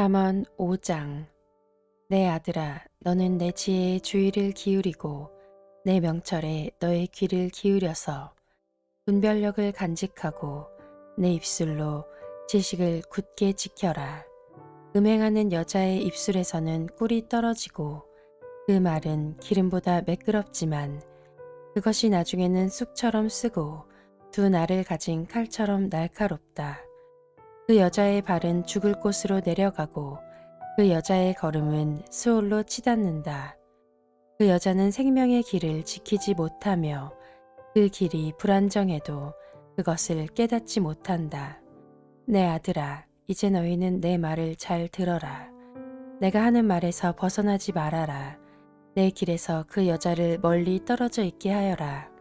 잠언 5장. 내 아들아, 너는 내 지혜에 주의를 기울이고 내 명철에 너의 귀를 기울여서 분별력을 간직하고 내 입술로 지식을 굳게 지켜라. 음행하는 여자의 입술에서는 꿀이 떨어지고 그 말은 기름보다 매끄럽지만 그것이 나중에는 쑥처럼 쓰고 두 날을 가진 칼처럼 날카롭다. 그 여자의 발은 죽을 곳으로 내려가고 그 여자의 걸음은 수올로 치닫는다. 그 여자는 생명의 길을 지키지 못하며 그 길이 불안정해도 그것을 깨닫지 못한다. 내 아들아, 이제 너희는 내 말을 잘 들어라. 내가 하는 말에서 벗어나지 말아라. 내 길에서 그 여자를 멀리 떨어져 있게 하여라.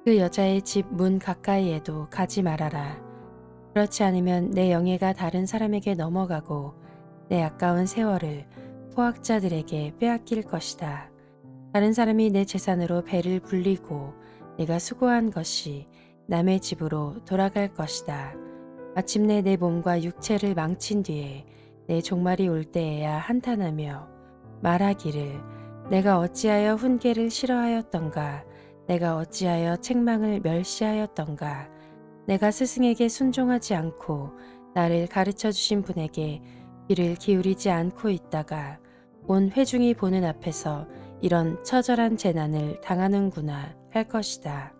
그 여자의 집 문 가까이에도 가지 말아라. 그렇지 않으면 내 영예가 다른 사람에게 넘어가고 내 아까운 세월을 포악자들에게 빼앗길 것이다. 다른 사람이 내 재산으로 배를 불리고 내가 수고한 것이 남의 집으로 돌아갈 것이다. 마침내 내 몸과 육체를 망친 뒤에 내 종말이 올 때에야 한탄하며 말하기를 내가 어찌하여 훈계를 싫어하였던가, 내가 어찌하여 책망을 멸시하였던가. 내가 스승에게 순종하지 않고 나를 가르쳐 주신 분에게 귀를 기울이지 않고 있다가 온 회중이 보는 앞에서 이런 처절한 재난을 당하는구나 할 것이다.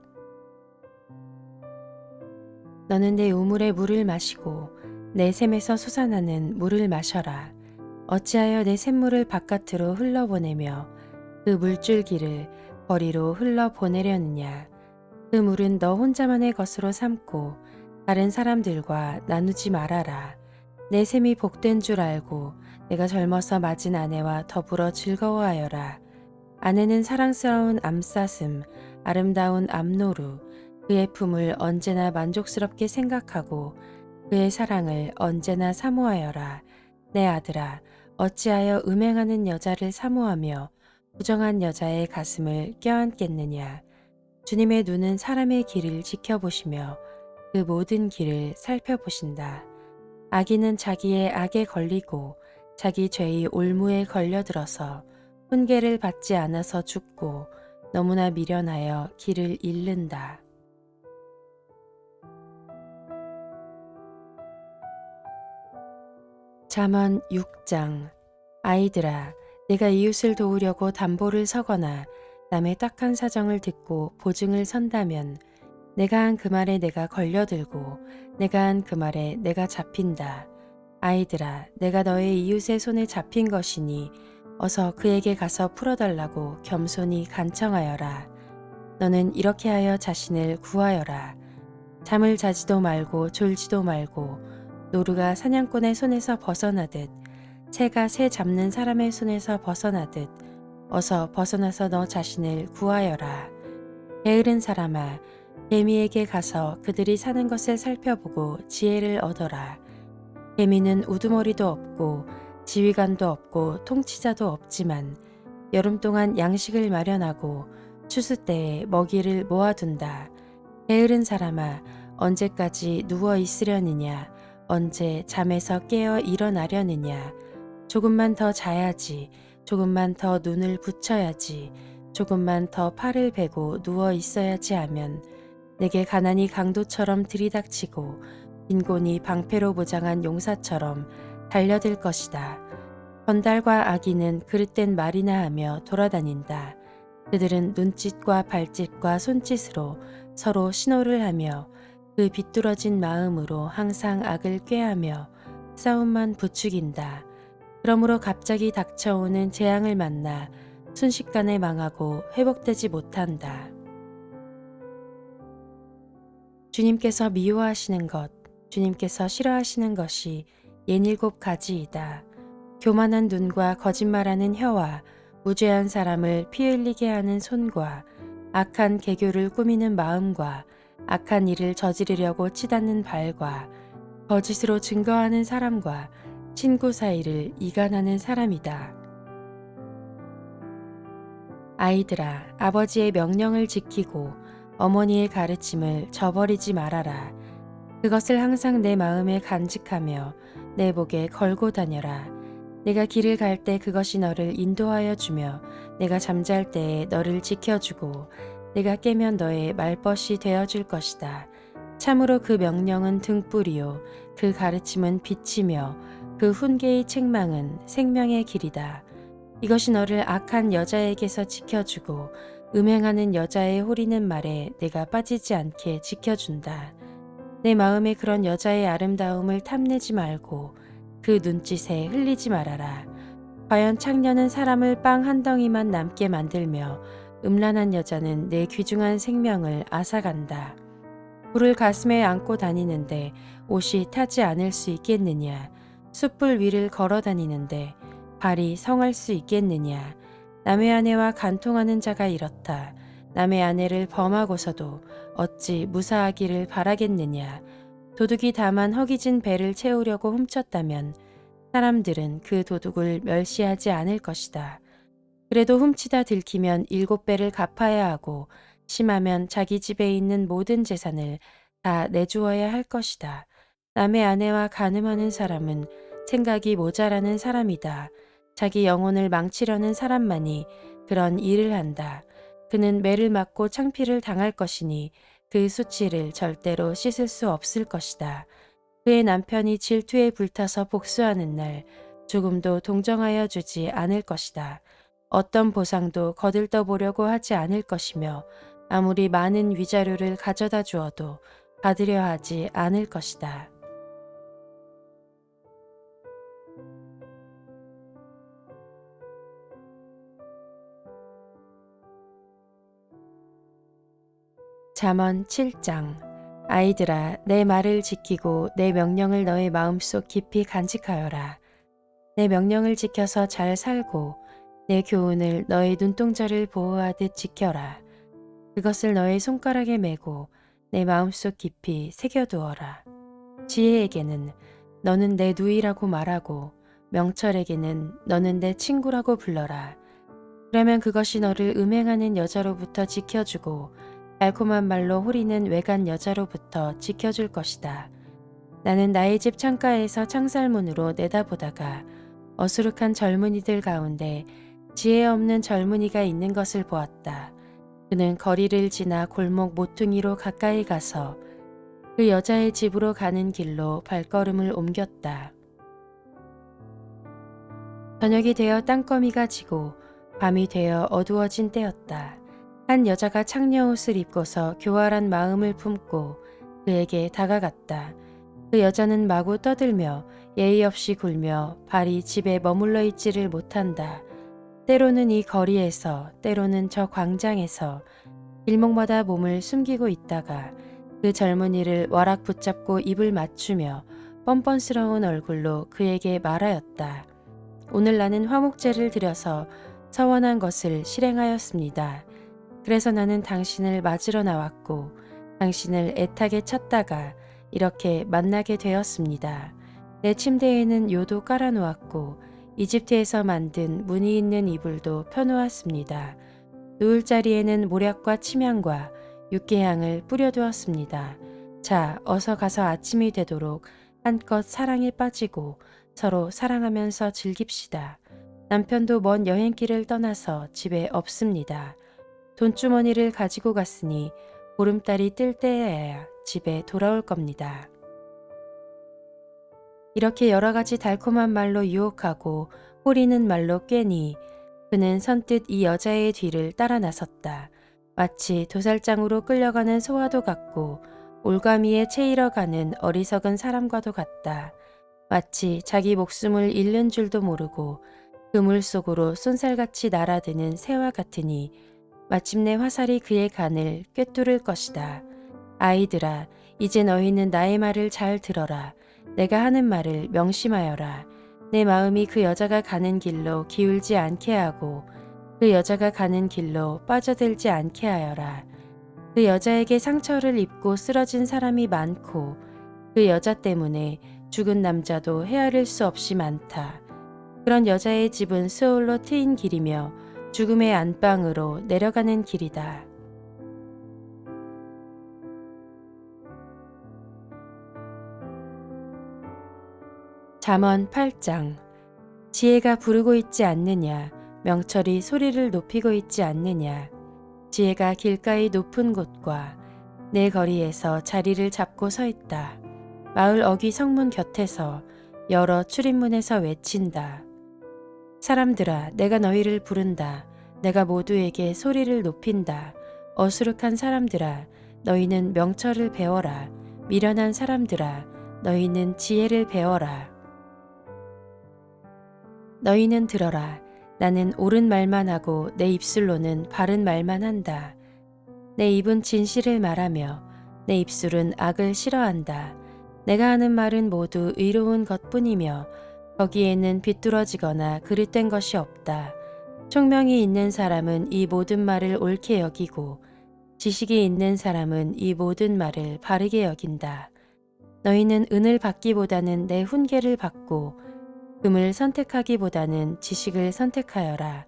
너는 내 우물의 물을 마시고 내 샘에서 솟아나는 물을 마셔라. 어찌하여 내 샘물을 바깥으로 흘러보내며 그 물줄기를 거리로 흘러보내려느냐. 그 물은 너 혼자만의 것으로 삼고 다른 사람들과 나누지 말아라. 내 샘이 복된 줄 알고 내가 젊어서 맞은 아내와 더불어 즐거워하여라. 아내는 사랑스러운 암사슴, 아름다운 암노루, 그의 품을 언제나 만족스럽게 생각하고 그의 사랑을 언제나 사모하여라. 내 아들아, 어찌하여 음행하는 여자를 사모하며 부정한 여자의 가슴을 껴안겠느냐. 주님의 눈은 사람의 길을 지켜보시며 그 모든 길을 살펴보신다. 악인은 자기의 악에 걸리고 자기 죄의 올무에 걸려들어서 훈계를 받지 않아서 죽고 너무나 미련하여 길을 잃는다. 잠언 6장. 아이들아, 내가 이웃을 도우려고 담보를 서거나 남의 딱한 사정을 듣고 보증을 선다면 내가 한 그 말에 내가 걸려들고 내가 한 그 말에 내가 잡힌다. 아이들아, 내가 너의 이웃의 손에 잡힌 것이니 어서 그에게 가서 풀어달라고 겸손히 간청하여라. 너는 이렇게 하여 자신을 구하여라. 잠을 자지도 말고 졸지도 말고 노루가 사냥꾼의 손에서 벗어나듯 새가 새 잡는 사람의 손에서 벗어나듯 어서 벗어나서 너 자신을 구하여라. 게으른 사람아, 개미에게 가서 그들이 사는 것을 살펴보고 지혜를 얻어라. 개미는 우두머리도 없고 지휘관도 없고 통치자도 없지만 여름 동안 양식을 마련하고 추수 때에 먹이를 모아둔다. 게으른 사람아, 언제까지 누워 있으려느냐? 언제 잠에서 깨어 일어나려느냐? 조금만 더 자야지. 조금만 더 눈을 붙여야지. 조금만 더 팔을 베고 누워 있어야지 하면 내게 가난이 강도처럼 들이닥치고 빈곤이 방패로 무장한 용사처럼 달려들 것이다. 건달과 아기는 그릇된 말이나 하며 돌아다닌다. 그들은 눈짓과 발짓과 손짓으로 서로 신호를 하며 그 비뚤어진 마음으로 항상 악을 꾀하며 싸움만 부추긴다. 그러므로 갑자기 닥쳐오는 재앙을 만나 순식간에 망하고 회복되지 못한다. 주님께서 미워하시는 것, 주님께서 싫어하시는 것이 67가지이다. 교만한 눈과 거짓말하는 혀와 무죄한 사람을 피 흘리게 하는 손과 악한 계교를 꾸미는 마음과 악한 일을 저지르려고 치닫는 발과 거짓으로 증거하는 사람과 친구 사이를 이간하는 사람이다. 아이들아, 아버지의 명령을 지키고 어머니의 가르침을 저버리지 말아라. 그것을 항상 내 마음에 간직하며 내 목에 걸고 다녀라. 내가 길을 갈 때 그것이 너를 인도하여 주며 내가 잠잘 때에 너를 지켜주고 내가 깨면 너의 말벗이 되어줄 것이다. 참으로 그 명령은 등불이요 그 가르침은 빛이며 그 훈계의 책망은 생명의 길이다. 이것이 너를 악한 여자에게서 지켜주고 음행하는 여자의 호리는 말에 내가 빠지지 않게 지켜준다. 내 마음에 그런 여자의 아름다움을 탐내지 말고 그 눈짓에 흘리지 말아라. 과연 창녀는 사람을 빵 한 덩이만 남게 만들며 음란한 여자는 내 귀중한 생명을 앗아간다. 불을 가슴에 안고 다니는데 옷이 타지 않을 수 있겠느냐. 숯불 위를 걸어 다니는데 발이 성할 수 있겠느냐. 남의 아내와 간통하는 자가 이렇다. 남의 아내를 범하고서도 어찌 무사하기를 바라겠느냐. 도둑이 다만 허기진 배를 채우려고 훔쳤다면 사람들은 그 도둑을 멸시하지 않을 것이다. 그래도 훔치다 들키면 7배를 갚아야 하고 심하면 자기 집에 있는 모든 재산을 다 내주어야 할 것이다. 남의 아내와 간음하는 사람은 생각이 모자라는 사람이다. 자기 영혼을 망치려는 사람만이 그런 일을 한다. 그는 매를 맞고 창피를 당할 것이니 그 수치를 절대로 씻을 수 없을 것이다. 그의 남편이 질투에 불타서 복수하는 날 조금도 동정하여 주지 않을 것이다. 어떤 보상도 거들떠 보려고 하지 않을 것이며 아무리 많은 위자료를 가져다 주어도 받으려 하지 않을 것이다. 잠언 7장. 아이들아, 내 말을 지키고 내 명령을 너의 마음속 깊이 간직하여라. 내 명령을 지켜서 잘 살고 내 교훈을 너의 눈동자를 보호하듯 지켜라. 그것을 너의 손가락에 메고 내 마음속 깊이 새겨두어라. 지혜에게는 너는 내 누이라고 말하고 명철에게는 너는 내 친구라고 불러라. 그러면 그것이 너를 음행하는 여자로부터 지켜주고 달콤한 말로 호리는 외간 여자로부터 지켜줄 것이다. 나는 나의 집 창가에서 창살문으로 내다보다가 어수룩한 젊은이들 가운데 지혜 없는 젊은이가 있는 것을 보았다. 그는 거리를 지나 골목 모퉁이로 가까이 가서 그 여자의 집으로 가는 길로 발걸음을 옮겼다. 저녁이 되어 땅거미가 지고 밤이 되어 어두워진 때였다. 한 여자가 창녀 옷을 입고서 교활한 마음을 품고 그에게 다가갔다. 그 여자는 마구 떠들며 예의 없이 굴며 발이 집에 머물러 있지를 못한다. 때로는 이 거리에서 때로는 저 광장에서 길목마다 몸을 숨기고 있다가 그 젊은이를 와락 붙잡고 입을 맞추며 뻔뻔스러운 얼굴로 그에게 말하였다. 오늘 나는 화목제를 드려서 서원한 것을 실행하였습니다. 그래서 나는 당신을 맞으러 나왔고 당신을 애타게 찾다가 이렇게 만나게 되었습니다. 내 침대에는 요도 깔아놓았고 이집트에서 만든 무늬 있는 이불도 펴놓았습니다. 누울 자리에는 모략과 침향과 육개향을 뿌려두었습니다. 자, 어서 가서 아침이 되도록 한껏 사랑에 빠지고 서로 사랑하면서 즐깁시다. 남편도 먼 여행길을 떠나서 집에 없습니다. 돈주머니를 가지고 갔으니 보름달이 뜰 때에야 집에 돌아올 겁니다. 이렇게 여러 가지 달콤한 말로 유혹하고 호리는 말로 꿰니 그는 선뜻 이 여자의 뒤를 따라 나섰다. 마치 도살장으로 끌려가는 소와도 같고 올가미에 채이러 가는 어리석은 사람과도 같다. 마치 자기 목숨을 잃는 줄도 모르고 그물 속으로 쏜살같이 날아드는 새와 같으니 마침내 화살이 그의 간을 꿰뚫을 것이다. 아이들아, 이제 너희는 나의 말을 잘 들어라. 내가 하는 말을 명심하여라. 내 마음이 그 여자가 가는 길로 기울지 않게 하고 그 여자가 가는 길로 빠져들지 않게 하여라. 그 여자에게 상처를 입고 쓰러진 사람이 많고 그 여자 때문에 죽은 남자도 헤아릴 수 없이 많다. 그런 여자의 집은 스올로 트인 길이며 죽음의 안방으로 내려가는 길이다. 잠언 8장. 지혜가 부르고 있지 않느냐, 명철이 소리를 높이고 있지 않느냐. 지혜가 길가의 높은 곳과 내 거리에서 자리를 잡고 서 있다. 마을 어귀 성문 곁에서 여러 출입문에서 외친다. 사람들아, 내가 너희를 부른다. 내가 모두에게 소리를 높인다. 어수룩한 사람들아, 너희는 명철을 배워라. 미련한 사람들아, 너희는 지혜를 배워라. 너희는 들어라. 나는 옳은 말만 하고 내 입술로는 바른 말만 한다. 내 입은 진실을 말하며 내 입술은 악을 싫어한다. 내가 하는 말은 모두 의로운 것뿐이며 거기에는 비뚤어지거나 그릇된 것이 없다. 총명이 있는 사람은 이 모든 말을 옳게 여기고 지식이 있는 사람은 이 모든 말을 바르게 여긴다. 너희는 은을 받기보다는 내 훈계를 받고 금을 선택하기보다는 지식을 선택하여라.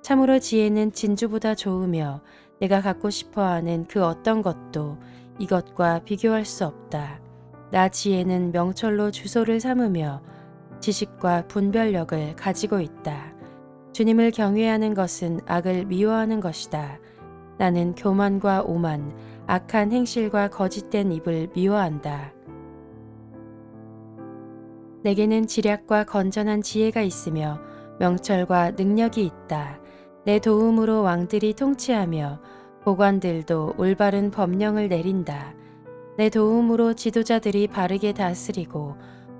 참으로 지혜는 진주보다 좋으며 내가 갖고 싶어하는 그 어떤 것도 이것과 비교할 수 없다. 나 지혜는 명철로 주소를 삼으며 지식과 분별력을 가지고 있다. 주님을 경외하는 것은 악을 미워하는 것이다. 나는 교만과 오만, 악한 행실과 거짓된 입을 미워한다. 내게는 지략과 건전한 지혜가 있으며 명철과 능력이 있다. 내 도움으로 왕들이 통치하며 고관들도 올바른 법령을 내린다. 내 도움으로 지도자들이 바르게 다스리고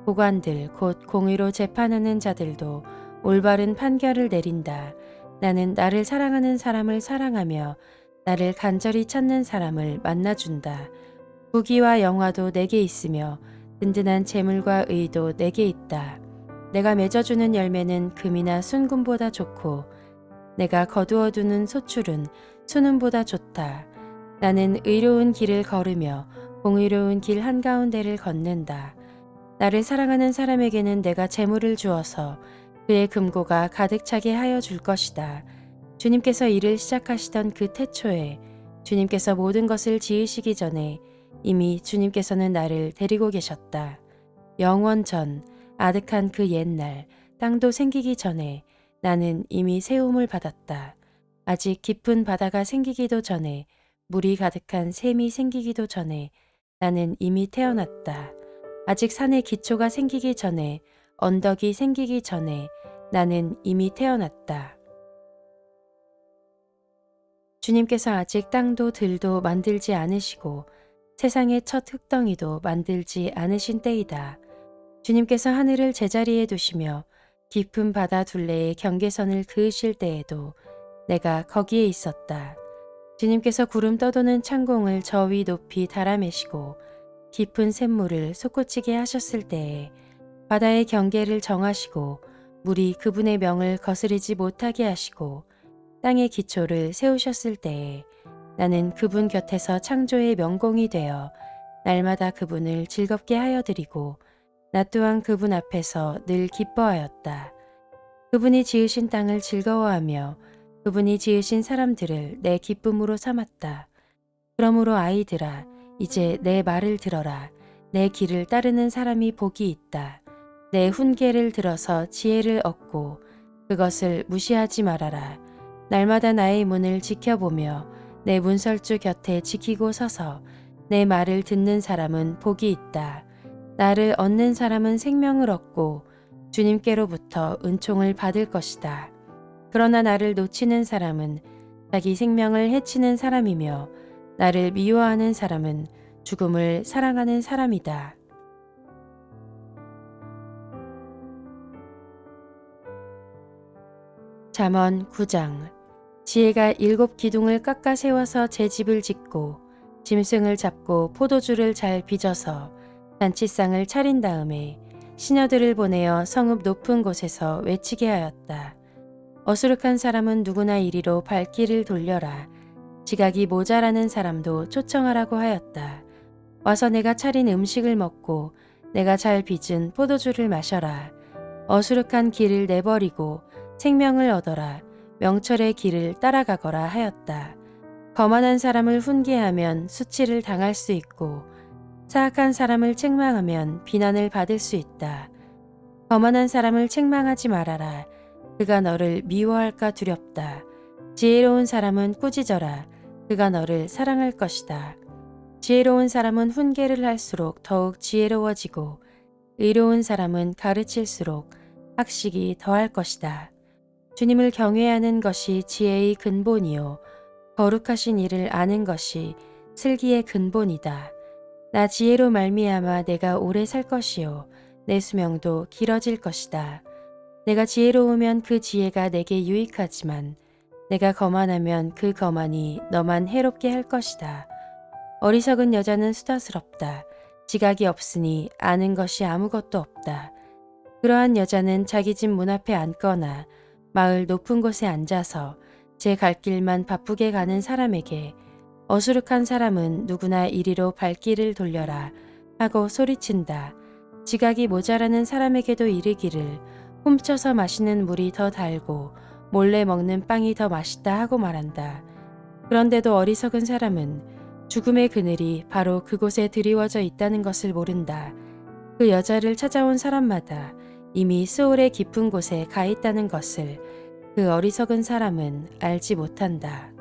고관들 곧 공의로 재판하는 자들도 올바른 판결을 내린다. 나는 나를 사랑하는 사람을 사랑하며 나를 간절히 찾는 사람을 만나준다. 부귀와 영화도 내게 있으며 든든한 재물과 의도 내게 있다. 내가 맺어주는 열매는 금이나 순금보다 좋고 내가 거두어두는 소출은 순음보다 좋다. 나는 의로운 길을 걸으며 공의로운 길 한가운데를 걷는다. 나를 사랑하는 사람에게는 내가 재물을 주어서 그의 금고가 가득 차게 하여 줄 것이다. 주님께서 일을 시작하시던 그 태초에 주님께서 모든 것을 지으시기 전에 이미 주님께서는 나를 데리고 계셨다. 영원 전 아득한 그 옛날 땅도 생기기 전에 나는 이미 세움을 받았다. 아직 깊은 바다가 생기기도 전에 물이 가득한 샘이 생기기도 전에 나는 이미 태어났다. 아직 산의 기초가 생기기 전에 언덕이 생기기 전에 나는 이미 태어났다. 주님께서 아직 땅도 들도 만들지 않으시고 세상의 첫 흙덩이도 만들지 않으신 때이다. 주님께서 하늘을 제자리에 두시며 깊은 바다 둘레의 경계선을 그으실 때에도 내가 거기에 있었다. 주님께서 구름 떠도는 창공을 저 위 높이 달아매시고 깊은 샘물을 솟구치게 하셨을 때에 바다의 경계를 정하시고 물이 그분의 명을 거스르지 못하게 하시고 땅의 기초를 세우셨을 때에 나는 그분 곁에서 창조의 명공이 되어 날마다 그분을 즐겁게 하여 드리고 나 또한 그분 앞에서 늘 기뻐하였다. 그분이 지으신 땅을 즐거워하며 그분이 지으신 사람들을 내 기쁨으로 삼았다. 그러므로 아이들아, 이제 내 말을 들어라. 내 길을 따르는 사람이 복이 있다. 내 훈계를 들어서 지혜를 얻고 그것을 무시하지 말아라. 날마다 나의 문을 지켜보며 내 문설주 곁에 지키고 서서 내 말을 듣는 사람은 복이 있다. 나를 얻는 사람은 생명을 얻고 주님께로부터 은총을 받을 것이다. 그러나 나를 놓치는 사람은 자기 생명을 해치는 사람이며 나를 미워하는 사람은 죽음을 사랑하는 사람이다. 잠언 9장. 지혜가 7 기둥을 깎아 세워서 제 집을 짓고 짐승을 잡고 포도주를 잘 빚어서 잔치상을 차린 다음에 시녀들을 보내어 성읍 높은 곳에서 외치게 하였다. 어수룩한 사람은 누구나 이리로 발길을 돌려라. 지각이 모자라는 사람도 초청하라고 하였다. 와서 내가 차린 음식을 먹고 내가 잘 빚은 포도주를 마셔라. 어수룩한 길을 내버리고 생명을 얻어라. 명철의 길을 따라가거라 하였다. 거만한 사람을 훈계하면 수치를 당할 수 있고 사악한 사람을 책망하면 비난을 받을 수 있다. 거만한 사람을 책망하지 말아라. 그가 너를 미워할까 두렵다. 지혜로운 사람은 꾸짖어라. 그가 너를 사랑할 것이다. 지혜로운 사람은 훈계를 할수록 더욱 지혜로워지고 의로운 사람은 가르칠수록 학식이 더할 것이다. 주님을 경외하는 것이 지혜의 근본이요 거룩하신 이를 아는 것이 슬기의 근본이다. 나 지혜로 말미암아 내가 오래 살 것이요 내 수명도 길어질 것이다. 내가 지혜로우면 그 지혜가 내게 유익하지만 내가 거만하면 그 거만이 너만 해롭게 할 것이다. 어리석은 여자는 수다스럽다. 지각이 없으니 아는 것이 아무것도 없다. 그러한 여자는 자기 집 문 앞에 앉거나 마을 높은 곳에 앉아서 제 갈 길만 바쁘게 가는 사람에게 어수룩한 사람은 누구나 이리로 발길을 돌려라 하고 소리친다. 지각이 모자라는 사람에게도 이르기를 훔쳐서 마시는 물이 더 달고 몰래 먹는 빵이 더 맛있다 하고 말한다. 그런데도 어리석은 사람은 죽음의 그늘이 바로 그곳에 드리워져 있다는 것을 모른다. 그 여자를 찾아온 사람마다 이미 수월의 깊은 곳에 가 있다는 것을 그 어리석은 사람은 알지 못한다.